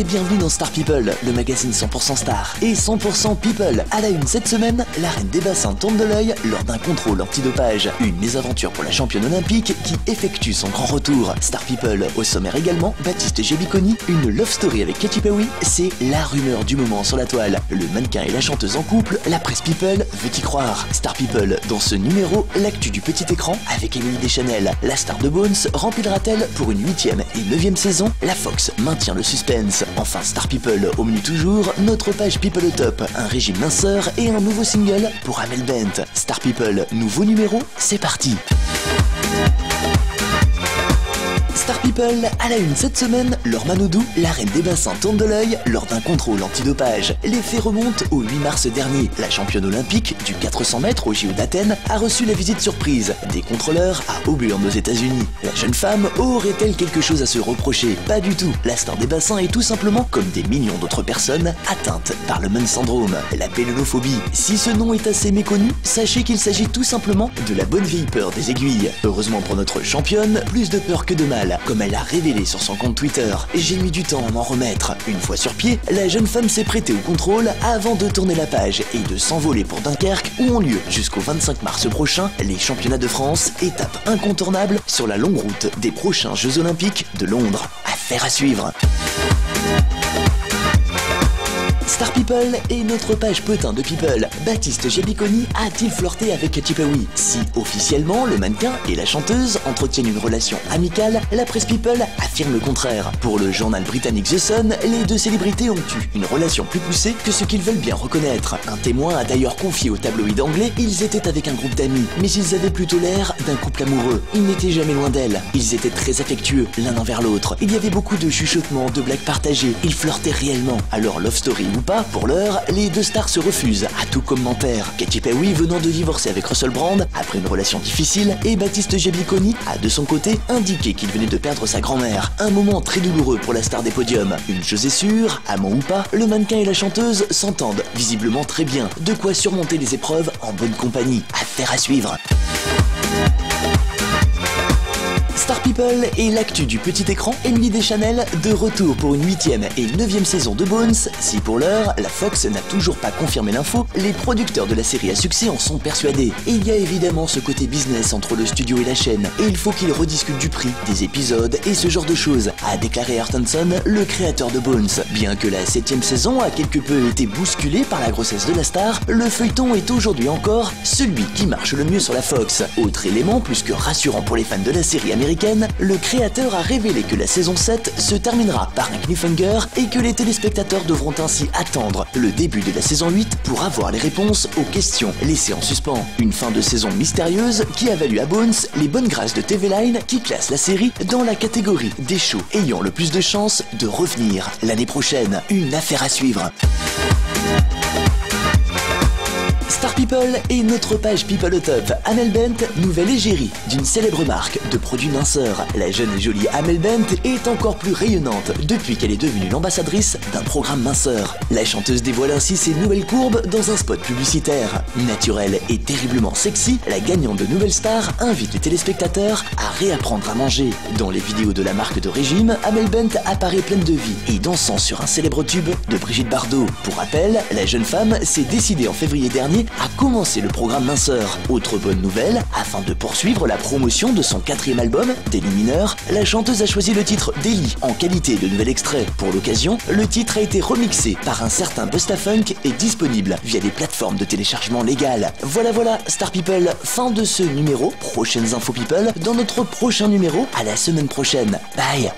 et bienvenue dans Star People, le magazine 100% star et 100% people. À la une cette semaine, la reine des bassins tourne de l'œil lors d'un contrôle antidopage. Une mésaventure pour la championne olympique qui effectue son grand retour. Star People, au sommaire également, Baptiste Jebiconi, une love story avec Katy Perry, c'est la rumeur du moment sur la toile. Le mannequin et la chanteuse en couple, la presse People veut y croire. Star People, dans ce numéro, l'actu du petit écran avec Émilie Deschanel. La star de Bones remplira-t-elle pour une 8e et 9e saison? La Fox maintient le suspense. Enfin, Star People, au menu toujours, notre page People au top, un régime minceur et un nouveau single pour Amel Bent. Star People, nouveau numéro, c'est parti. Star People, à la une cette semaine, Laure Manodou, la reine des bassins tourne de l'œil lors d'un contrôle antidopage. Les faits remontent au 8 mars dernier. La championne olympique du 400 mètres au JO d'Athènes a reçu la visite surprise des contrôleurs à Auburn aux États-Unis. La jeune femme aurait-elle quelque chose à se reprocher? Pas du tout. La star des bassins est tout simplement, comme des millions d'autres personnes, atteinte par le même syndrome, la pélonophobie. Si ce nom est assez méconnu, sachez qu'il s'agit tout simplement de la bonne vieille peur des aiguilles. Heureusement pour notre championne, plus de peur que de mal. Comme elle l'a révélé sur son compte Twitter. J'ai mis du temps à m'en remettre. Une fois sur pied, la jeune femme s'est prêtée au contrôle avant de tourner la page et de s'envoler pour Dunkerque où ont lieu jusqu'au 25 mars prochain les championnats de France, étape incontournable sur la longue route des prochains Jeux Olympiques de Londres. Affaire à suivre. Star People et notre page potin de People. Baptiste Jebiconi a-t-il flirté avec Katy Perry? Si officiellement le mannequin et la chanteuse entretiennent une relation amicale, la presse People affirme le contraire. Pour le journal britannique The Sun, les deux célébrités ont eu une relation plus poussée que ce qu'ils veulent bien reconnaître. Un témoin a d'ailleurs confié au tabloïd anglais qu'ils étaient avec un groupe d'amis, mais ils avaient plutôt l'air d'un couple amoureux. Ils n'étaient jamais loin d'elle. Ils étaient très affectueux l'un envers l'autre. Il y avait beaucoup de chuchotements, de blagues partagées. Ils flirtaient réellement. Alors love story ou pas, pour l'heure, les deux stars se refusent à tout commentaire. Katy Perry venant de divorcer avec Russell Brand après une relation difficile et Baptiste Jebiconi a de son côté indiqué qu'il venait de perdre sa grand-mère. Un moment très douloureux pour la star des podiums. Une chose est sûre, amant ou pas, le mannequin et la chanteuse s'entendent visiblement très bien. De quoi surmonter les épreuves en bonne compagnie. Affaire à suivre. Star People et l'actu du petit écran, Émilie Deschanel de retour pour une 8e et 9e saison de Bones. Si pour l'heure, la Fox n'a toujours pas confirmé l'info, les producteurs de la série à succès en sont persuadés. Et il y a évidemment ce côté business entre le studio et la chaîne, et il faut qu'ils rediscutent du prix, des épisodes et ce genre de choses, a déclaré Artenson, le créateur de Bones. Bien que la 7e saison a quelque peu été bousculée par la grossesse de la star, le feuilleton est aujourd'hui encore celui qui marche le mieux sur la Fox. Autre élément plus que rassurant pour les fans de la série américaine, le créateur a révélé que la saison 7 se terminera par un cliffhanger et que les téléspectateurs devront ainsi attendre le début de la saison 8 pour avoir les réponses aux questions laissées en suspens. Une fin de saison mystérieuse qui a valu à Bones les bonnes grâces de TV Line qui classe la série dans la catégorie des shows ayant le plus de chances de revenir l'année prochaine. Une affaire à suivre. Star People et notre page People au top. Amel Bent, nouvelle égérie d'une célèbre marque de produits minceurs. La jeune et jolie Amel Bent est encore plus rayonnante depuis qu'elle est devenue l'ambassadrice d'un programme minceur. La chanteuse dévoile ainsi ses nouvelles courbes dans un spot publicitaire. Naturelle et terriblement sexy, la gagnante de Nouvelle Star invite les téléspectateurs à réapprendre à manger. Dans les vidéos de la marque de régime, Amel Bent apparaît pleine de vie et dansant sur un célèbre tube de Brigitte Bardot. Pour rappel, la jeune femme s'est décidée en février dernier à commencer le programme minceur. Autre bonne nouvelle, afin de poursuivre la promotion de son 4e album, Daily Mineur, la chanteuse a choisi le titre Daily en qualité de nouvel extrait. Pour l'occasion, le titre a été remixé par un certain Busta Funk et disponible via des plateformes de téléchargement légales. Voilà, Star People, fin de ce numéro. Prochaines infos People dans notre prochain numéro à la semaine prochaine. Bye.